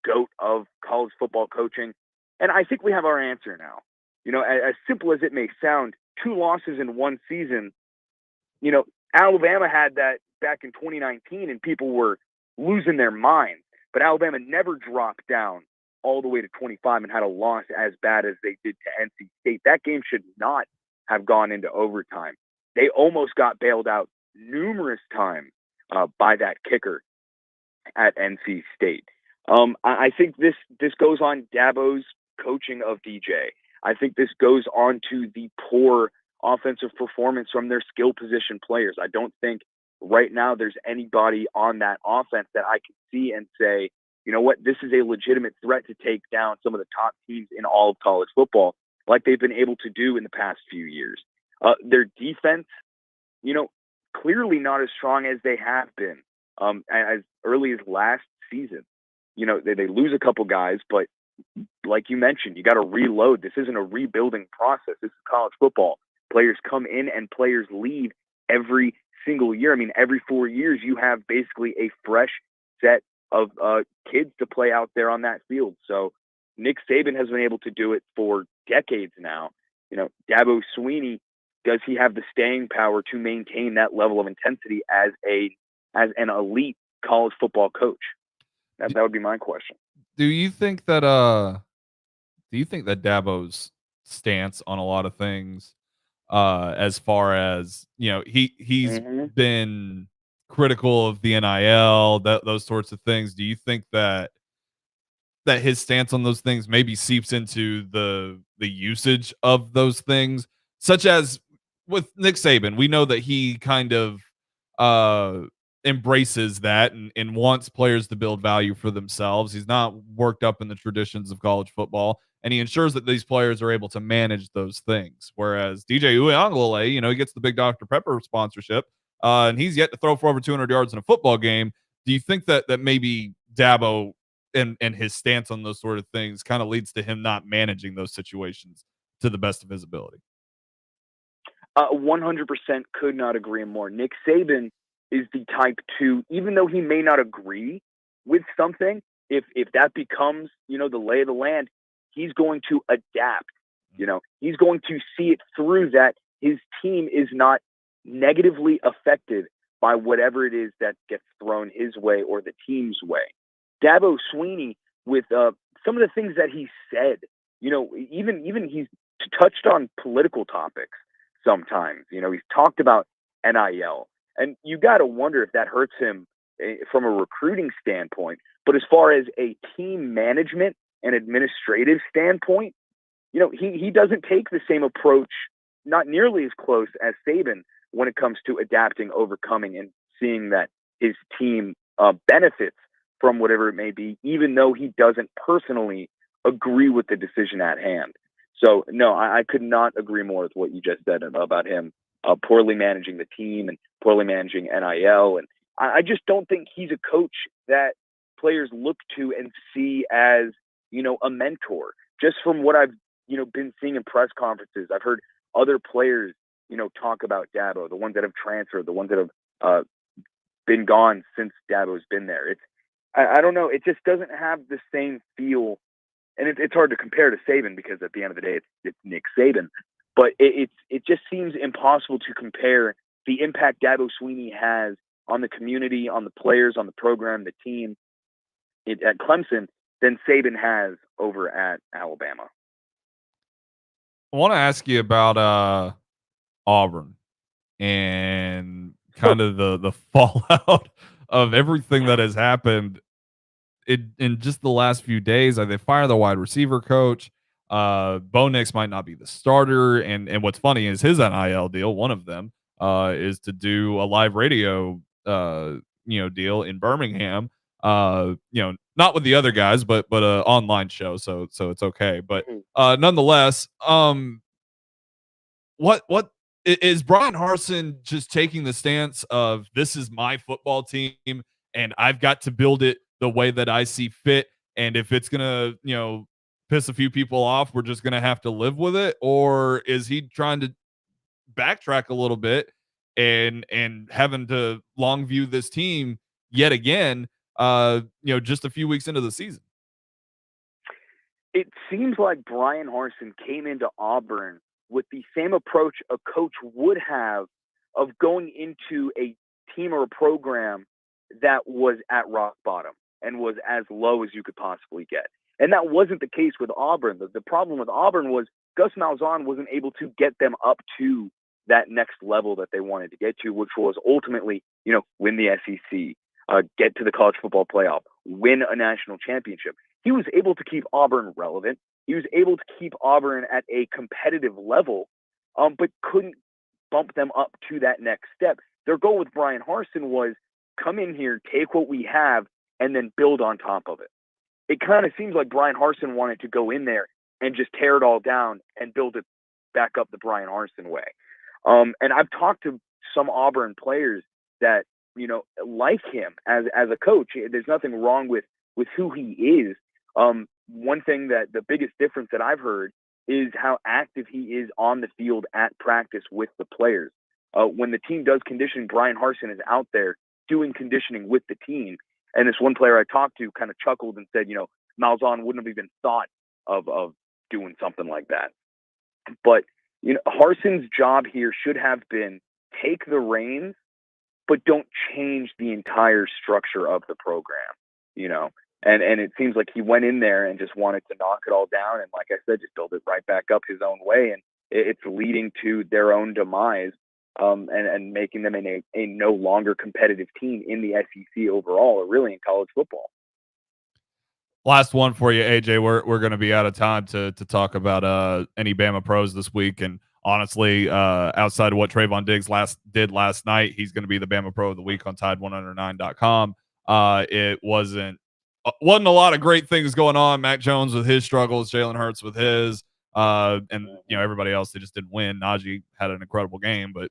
GOAT of college football coaching? And I think we have our answer now. As simple as it may sound, 2 losses in 1 season, Alabama had that back in 2019 and people were losing their minds. But Alabama never dropped down all the way to 25 and had a loss as bad as they did to NC State. That game should not have gone into overtime. They almost got bailed out numerous times by that kicker at NC State. I think this goes on Dabo's coaching of DJ. I think this goes on to the poor offensive performance from their skill position players. I don't think right now there's anybody on that offense that I can see and say, you know what, this is a legitimate threat to take down some of the top teams in all of college football, like they've been able to do in the past few years. Their defense, clearly not as strong as they have been as early as last season. They lose a couple guys, but like you mentioned, you got to reload. This isn't a rebuilding process. This is college football. Players come in and players leave every single year. I mean, every 4 years, you have basically a fresh set of kids to play out there on that field. So Nick Saban has been able to do it for decades now. Dabo Swinney, does he have the staying power to maintain that level of intensity as an elite college football coach? That would be my question. Do you think that Dabo's stance on a lot of things, as far as he's been critical of the NIL, those sorts of things. Do you think that his stance on those things maybe seeps into the usage of those things, such as with Nick Saban? We know that he kind of embraces that and wants players to build value for themselves. He's not worked up in the traditions of college football, and he ensures that these players are able to manage those things. Whereas DJ Uiagalelei, he gets the big Dr. Pepper sponsorship, and he's yet to throw for over 200 yards in a football game. Do you think that maybe Dabo and his stance on those sort of things kind of leads to him not managing those situations to the best of his ability? 100% could not agree more. Nick Saban is the type to, even though he may not agree with something, if that becomes, the lay of the land, he's going to adapt. He's going to see it through, that his team is not negatively affected by whatever it is that gets thrown his way or the team's way. Dabo Swinney, with some of the things that he said, even he's touched on political topics sometimes. He's talked about NIL. And you got to wonder if that hurts him from a recruiting standpoint. But as far as a team management and administrative standpoint, he doesn't take the same approach, not nearly as close as Saban, when it comes to adapting, overcoming, and seeing that his team benefits from whatever it may be, even though he doesn't personally agree with the decision at hand. So, no, I could not agree more with what you just said about him poorly managing the team and poorly managing NIL. And I just don't think he's a coach that players look to and see as, a mentor. Just from what I've, been seeing in press conferences, I've heard other players, talk about Dabo, the ones that have transferred, the ones that have been gone since Dabo's been there. I don't know. It just doesn't have the same feel. And it's hard to compare to Saban because at the end of the day, it's Nick Saban. But it just seems impossible to compare the impact Dabo Swinney has on the community, on the players, on the program, the team at Clemson than Saban has over at Alabama. I want to ask you about Auburn and kind of the fallout of everything that has happened in just the last few days. They fire the wide receiver coach. Bo Nix might not be the starter, and what's funny is his NIL deal, one of them, is to do a live radio deal in Birmingham. Not with the other guys, but a online show, so it's okay. But nonetheless, what is Brian Harsin just taking the stance of, this is my football team and I've got to build it the way that I see fit, and if it's gonna piss a few people off, we're just gonna have to live with it? Or is he trying to backtrack a little bit and having to long view this team yet again, just a few weeks into the season? It seems like Brian Harsin came into Auburn with the same approach a coach would have of going into a team or a program that was at rock bottom and was as low as you could possibly get. And that wasn't the case with Auburn. The problem with Auburn was Gus Malzahn wasn't able to get them up to that next level that they wanted to get to, which was ultimately, win the SEC, get to the college football playoff, win a national championship. He was able to keep Auburn relevant. He was able to keep Auburn at a competitive level, but couldn't bump them up to that next step. Their goal with Brian Harsin was come in here, take what we have, and then build on top of it. It kind of seems like Brian Harsin wanted to go in there and just tear it all down and build it back up the Brian Harsin way. And I've talked to some Auburn players that, like him as a coach. There's nothing wrong with who he is. One thing that the biggest difference that I've heard is how active he is on the field at practice with the players. When the team does conditioning, Brian Harsin is out there doing conditioning with the team. And this one player I talked to kind of chuckled and said, Malzahn wouldn't have even thought of doing something like that. But, Harsin's job here should have been take the reins, but don't change the entire structure of the program, And it seems like he went in there and just wanted to knock it all down. And like I said, just build it right back up his own way. And it's leading to their own demise and making them a no longer competitive team in the SEC overall, or really in college football. Last one for you, AJ. We're going to be out of time to talk about any Bama pros this week. And honestly, outside of what Trayvon Diggs did last night, he's going to be the Bama Pro of the Week on Tide109.com. It wasn't a lot of great things going on. Mac Jones with his struggles, Jalen Hurts with his, and everybody else, they just didn't win. Najee had an incredible game, but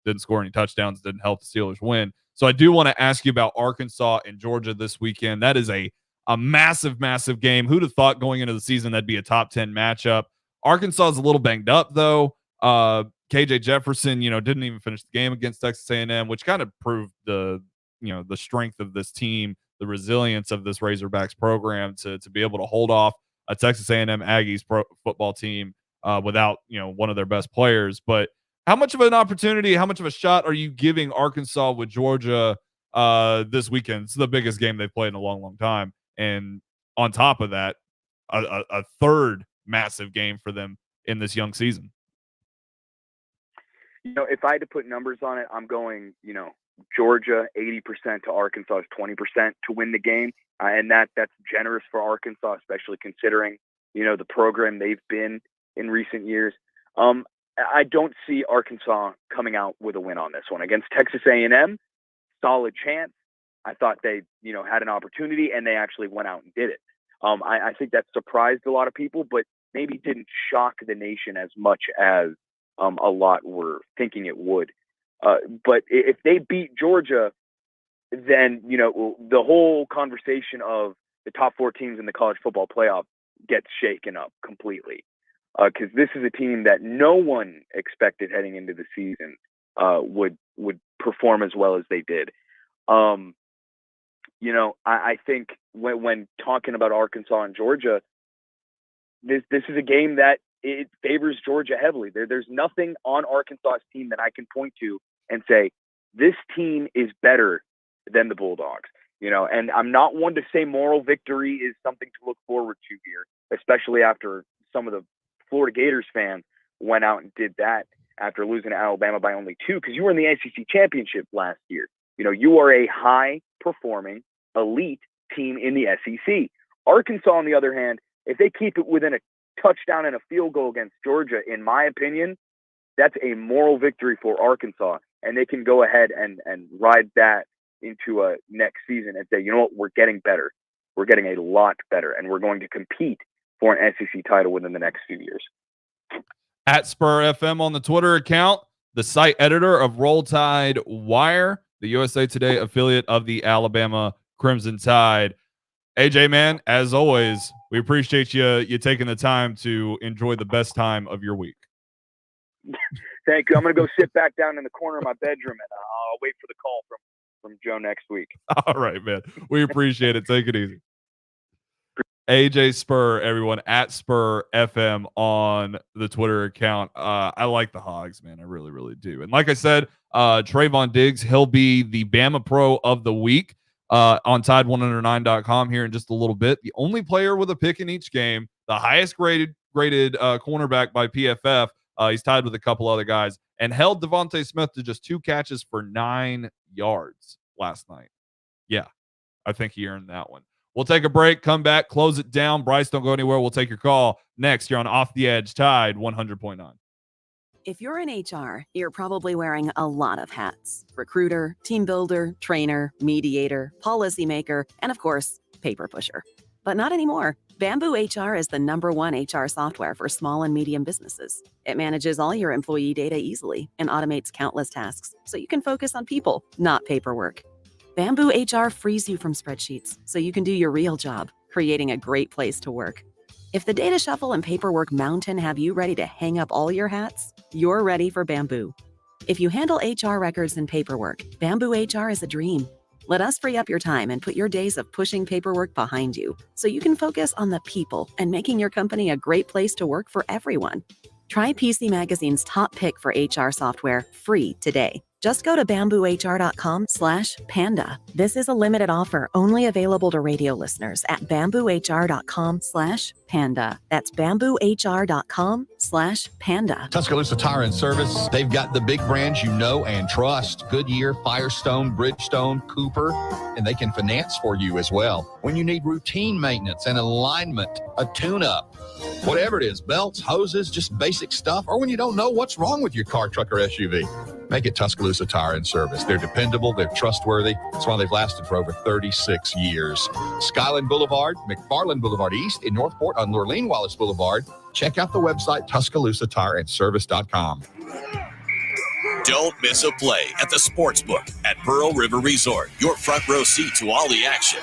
didn't score any touchdowns, didn't help the Steelers win. So I do want to ask you about Arkansas and Georgia this weekend. That is a massive game. Who'd have thought going into the season that'd be a top 10 matchup? Arkansas is a little banged up though. KJ Jefferson, didn't even finish the game against Texas A&M, which kind of proved the strength of this team, the resilience of this Razorbacks program to be able to hold off a Texas A&M Aggies football team without one of their best players. But how much of an opportunity, how much of a shot are you giving Arkansas with Georgia this weekend? It's the biggest game they've played in a long time. And on top of that, a third massive game for them in this young season. if I had to put numbers on it, I'm going, Georgia 80% to Arkansas's 20% to win the game. And that's generous for Arkansas, especially considering, the program they've been in recent years. I don't see Arkansas coming out with a win on this one. Against Texas A&M, solid chance. I thought they, had an opportunity, and they actually went out and did it. I think that surprised a lot of people, but maybe didn't shock the nation as much as a lot were thinking it would. But if they beat Georgia, then, the whole conversation of the top 4 teams in the college football playoff gets shaken up completely. Because this is a team that no one expected heading into the season would perform as well as they did. I think when talking about Arkansas and Georgia, this is a game that it favors Georgia heavily. There's nothing on Arkansas's team that I can point to and say, this team is better than the Bulldogs. And I'm not one to say moral victory is something to look forward to here, especially after some of the Florida Gators fans went out and did that after losing to Alabama by only 2, because you were in the SEC championship last year. You are a high-performing, elite team in the SEC. Arkansas, on the other hand, if they keep it within a touchdown and a field goal against Georgia, in my opinion, that's a moral victory for Arkansas, and they can go ahead and ride that into a next season and say, you know what, we're getting better. We're getting a lot better, and we're going to compete for an SEC title within the next few years. At Spurr FM on the Twitter account, the site editor of Roll Tide Wire, the USA Today affiliate of the Alabama Crimson Tide. AJ, man, as always, we appreciate you taking the time to enjoy the best time of your week. Thank you. I'm going to go sit back down in the corner of my bedroom, and I'll wait for the call from Joe next week. All right, man. We appreciate it. Take it easy. AJ Spurr, everyone, at Spurr FM on the Twitter account. I like the Hogs, man. I really, really do. And like I said, Trayvon Diggs, he'll be the Bama Pro of the week on Tide109.com here in just a little bit. The only player with a pick in each game, the highest graded cornerback by PFF. He's tied with a couple other guys, and held Devontae Smith to just 2 catches for 9 yards last night. Yeah, I think he earned that one. We'll take a break, come back, close it down. Bryce, don't go anywhere. We'll take your call next here on Off the Edge, Tide 100.9. If you're in HR, you're probably wearing a lot of hats. Recruiter, team builder, trainer, mediator, policymaker, and of course, paper pusher. But not anymore. Bamboo HR is the #1 HR software for small and medium businesses. It manages all your employee data easily and automates countless tasks, so you can focus on people, not paperwork. Bamboo HR frees you from spreadsheets, so you can do your real job, creating a great place to work. If the data shuffle and paperwork mountain have you ready to hang up all your hats, you're ready for Bamboo. If you handle HR records and paperwork, Bamboo HR is a dream. Let us free up your time and put your days of pushing paperwork behind you, so you can focus on the people and making your company a great place to work for everyone. Try PC Magazine's top pick for HR software free today. Just go to bamboohr.com/panda. This is a limited offer only available to radio listeners at bamboohr.com/panda. That's bamboohr.com/panda. Tuscaloosa Tire and Service. They've got the big brands you know and trust. Goodyear, Firestone, Bridgestone, Cooper, and they can finance for you as well. When you need routine maintenance and alignment, a tune-up, whatever it is, belts, hoses, just basic stuff, or when you don't know what's wrong with your car, truck, or SUV, make it Tuscaloosa Tire and Service. They're dependable. They're trustworthy. That's why they've lasted for over 36 years. Skyland Boulevard, McFarland Boulevard East in Northport on Lurleen Wallace Boulevard. Check out the website, TuscaloosaTireandService.com. Don't miss a play at the Sportsbook at Pearl River Resort. Your front row seat to all the action.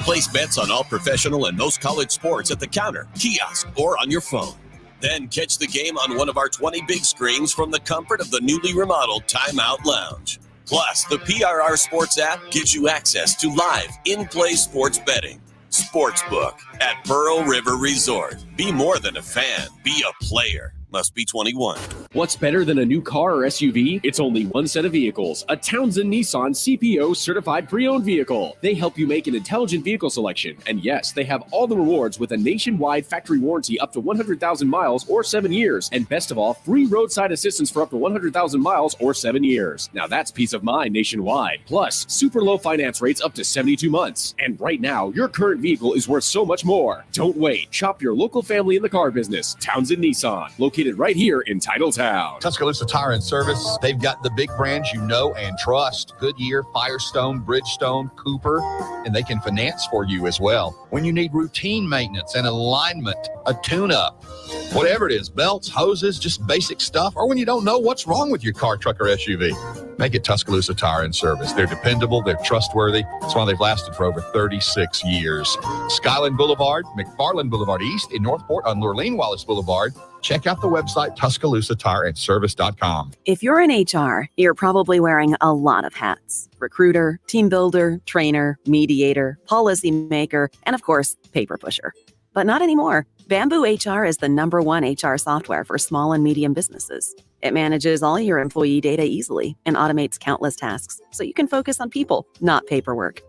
Place bets on all professional and most college sports at the counter, kiosk, or on your phone. Then catch the game on one of our 20 big screens from the comfort of the newly remodeled Timeout Lounge. Plus, the PRR Sports app gives you access to live, in-play sports betting. Sportsbook at Pearl River Resort. Be more than a fan. Be a player. Must be 21. What's better than a new car or SUV? It's only one set of vehicles, a Townsend Nissan CPO certified pre-owned vehicle. They help you make an intelligent vehicle selection. And yes, they have all the rewards with a nationwide factory warranty up to 100,000 miles or 7 years. And best of all, free roadside assistance for up to 100,000 miles or 7 years. Now that's peace of mind nationwide. Plus, super low finance rates up to 72 months. And right now, your current vehicle is worth so much more. Don't wait. Shop your local family in the car business, Townsend Nissan, located right here in Titletown. Tuscaloosa Tire and Service, they've got the big brands you know and trust. Goodyear, Firestone, Bridgestone, Cooper, and they can finance for you as well. When you need routine maintenance and alignment, a tune-up, whatever it is, belts, hoses, just basic stuff, or when you don't know what's wrong with your car, truck, or SUV, make it Tuscaloosa Tire and Service. They're dependable, they're trustworthy. That's why they've lasted for over 36 years. Skyland Boulevard, McFarland Boulevard East in Northport on Lurleen Wallace Boulevard. Check out the website, TuscaloosaTireandService.com. If you're in HR, you're probably wearing a lot of hats. Recruiter, team builder, trainer, mediator, policymaker, and of course, paper pusher. But not anymore. Bamboo HR is the #1 HR software for small and medium businesses. It manages all your employee data easily and automates countless tasks, so you can focus on people, not paperwork.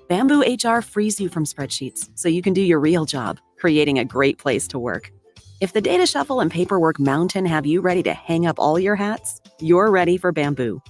Bamboo HR frees you from spreadsheets, so you can do your real job, creating a great place to work. If the data shuffle and paperwork mountain have you ready to hang up all your hats, you're ready for Bamboo.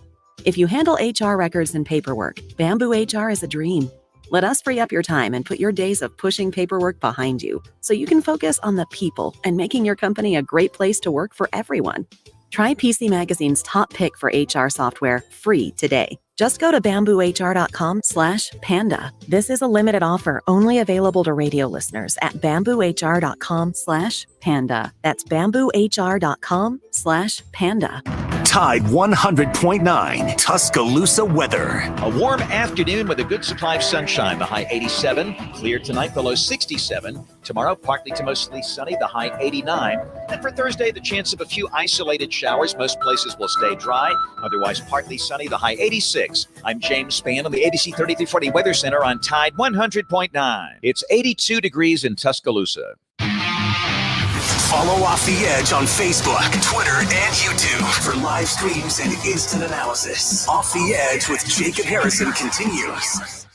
If you handle HR records and paperwork, Bamboo HR is a dream. Let us free up your time and put your days of pushing paperwork behind you so you can focus on the people and making your company a great place to work for everyone. Try PC Magazine's top pick for HR software free today. Just go to bamboohr.com/panda. This is a limited offer only available to radio listeners at bamboohr.com/panda. That's bamboohr.com/panda. Tide 100.9 Tuscaloosa weather. A warm afternoon with a good supply of sunshine. The high 87. Clear tonight, the low 67. Tomorrow, partly to mostly sunny, the high 89. And for Thursday, the chance of a few isolated showers. Most places will stay dry. Otherwise, partly sunny, the high 86. I'm James Spann on the ABC 3340 Weather Center on Tide 100.9. It's 82 degrees in Tuscaloosa. Follow Off the Edge on Facebook, Twitter, and YouTube for live streams and instant analysis. Off the Edge with Jacob Harrison continues.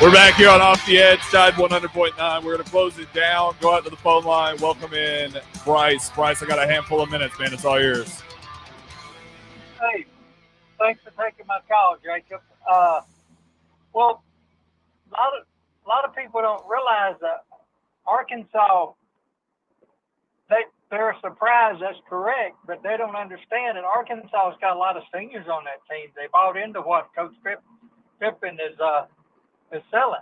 We're back here on Off the Edge, Tide 100.9. We're going to close it down, go out to the phone line, welcome in Bryce. Bryce, I got a handful of minutes, man. It's all yours. Hey, thanks for taking my call, Jacob. Well, a lot of people don't realize that Arkansas, they're surprised, that's correct, but they don't understand that Arkansas's got a lot of seniors on that team. They bought into what Coach Pippen is selling.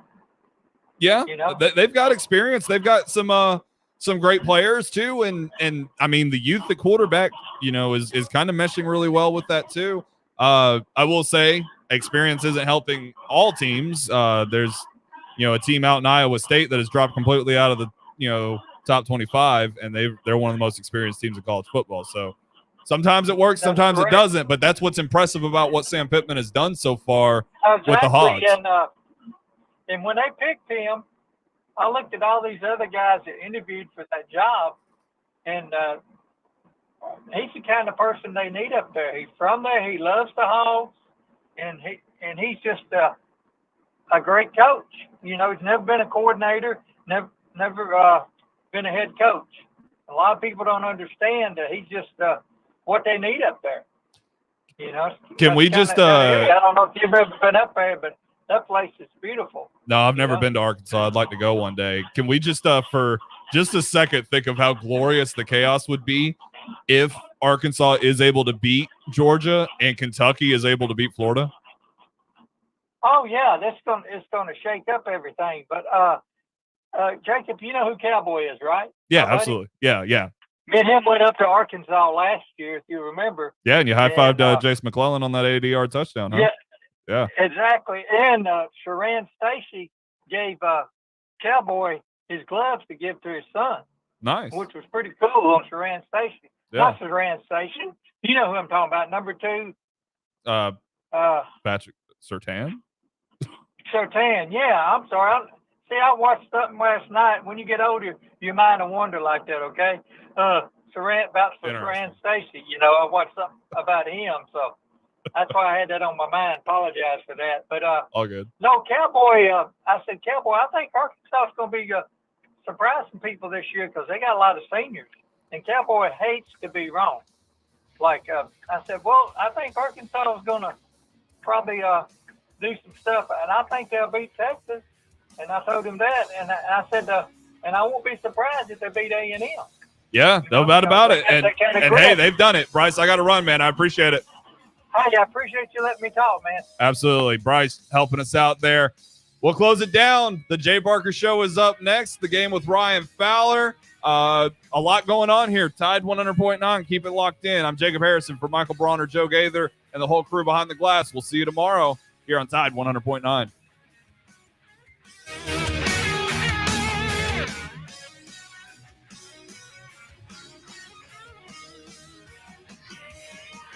Yeah, you know? they've got experience. They've got some great players too, and I mean the youth, the quarterback, is kind of meshing really well with that too. I will say experience isn't helping all teams. There's a team out in Iowa State that has dropped completely out of the top 25, and they're one of the most experienced teams in college football. So sometimes it works, sometimes it doesn't. But that's what's impressive about what Sam Pittman has done so far with the Hogs. And when they picked him, I looked at all these other guys that interviewed for that job, and he's the kind of person they need up there. He's from there. He loves the Hogs, and he's just a great coach. He's never been a coordinator, never been a head coach. A lot of people don't understand that he's just what they need up there. Can we just? I don't know if you've ever been up there, but that place is beautiful. No, I've never been to Arkansas. I'd like to go one day. Can we just, for just a second, think of how glorious the chaos would be if Arkansas is able to beat Georgia and Kentucky is able to beat Florida? Oh yeah, it's going to shake up everything. But Jacob, you know who Cowboy is, right? Yeah, absolutely. Yeah. Me and him went up to Arkansas last year, if you remember. Yeah, and you high-fived Jace McClellan on that 80-yard touchdown, huh? Yeah. Exactly. And Sharan Stacy gave Cowboy his gloves to give to his son. Nice. Which was pretty cool on Sharan Stacy. Yeah. Not Sharan Stacy. You know who I'm talking about. Number 2. Patrick Surtain. Sertan. Yeah, I'm sorry. I watched something last night. When you get older, your mind will wander like that, okay? Sharan Stacy. You know, I watched something about him, so that's why I had that on my mind. Apologize for that. But all good. No, Cowboy, I said, Cowboy, I think Arkansas is going to be surprising people this year because they got a lot of seniors. And Cowboy hates to be wrong. Like, I said, well, I think Arkansas is going to probably do some stuff, and I think they'll beat Texas. And I told him that, and I said, and I won't be surprised if they beat A&M. Yeah, no doubt about it. And hey, they've done it. Bryce, I got to run, man. I appreciate it. Hey, I appreciate you letting me talk, man. Absolutely. Bryce helping us out there. We'll close it down. The Jay Barker Show is up next. The game with Ryan Fowler. A lot going on here. Tide 100.9. Keep it locked in. I'm Jacob Harrison for Michael Bronner, Joe Gaither, and the whole crew behind the glass. We'll see you tomorrow here on Tide 100.9.